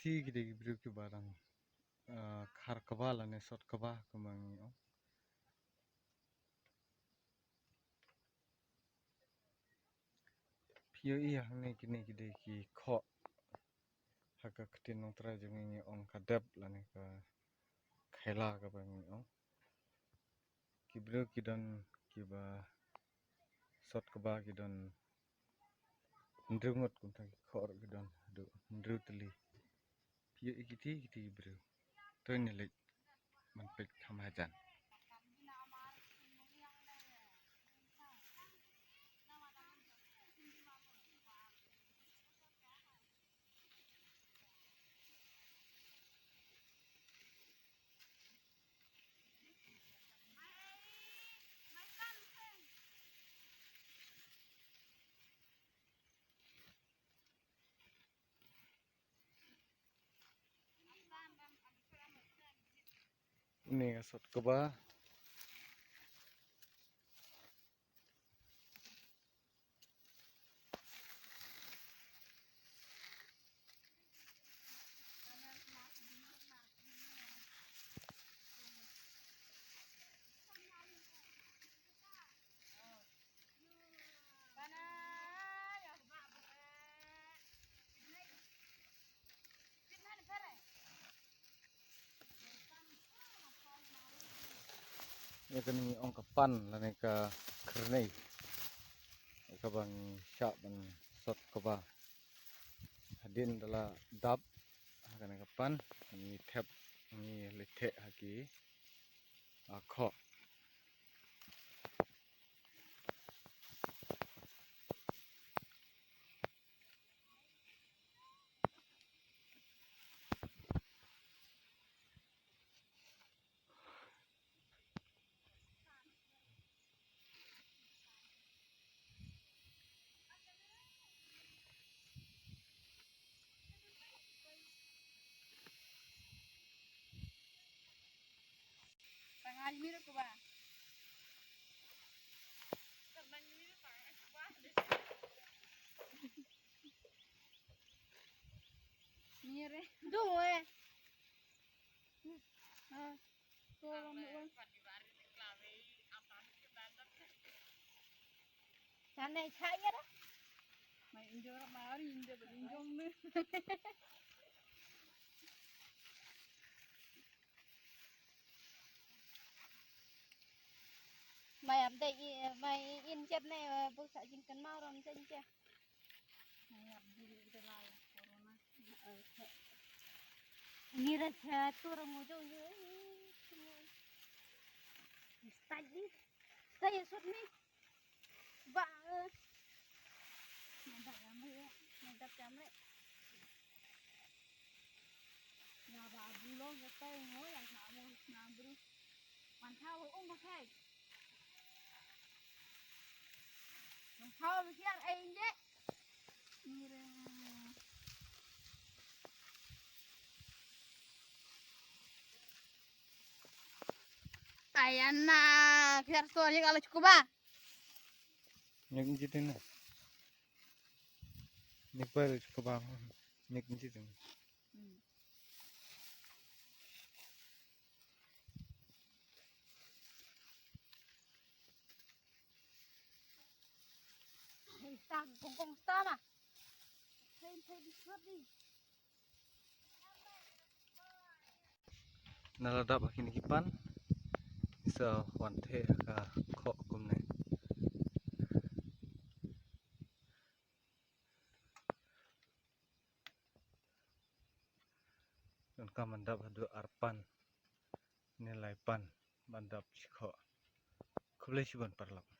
kiti gede gibru ke barang khar kabal ane sot kabah kemangi o pio iya ne kini gede ki kho haka ketin nong tra jengi ong kadap lane ka khela ka bangi o kibru kidon kiba sot kabah kidon ndrungot kunta khor kidon do ndru teli pio ikiti kiti gibru to nilik manpek hamajan ini sot kabah ya kani ong kapan lane ka kernei ka bang syak ban sot kabah hadin dala dap kana kapan ni thep ni lethe haki akho Tanggal mirip ke ba? Mirip. Duh eh. Sana saya dah. Mai injor mari injor injom ni. Mai update mai injet ni buk sak jingkan mau ron saja. Mai update kita lai corona. Ini rasa tu orang mujur je. Start ni. Saya sud ni. Ba. Nandak jamre. Nandak jamre. Ya ba bulong kita ngoi yang kamu nabru. Mantau pakai. Mantau biar aja. Mire. Ayana, biar soalnya kalau cukup bah. nek jitin na nek par kabah nek jitin Stang, kongkong stang ah. Saya disuruh ni. naladap kini kipan isa wante ka kho kumne dan ka mandap hadu arpan nilai pan mandap sikho khule siban parlap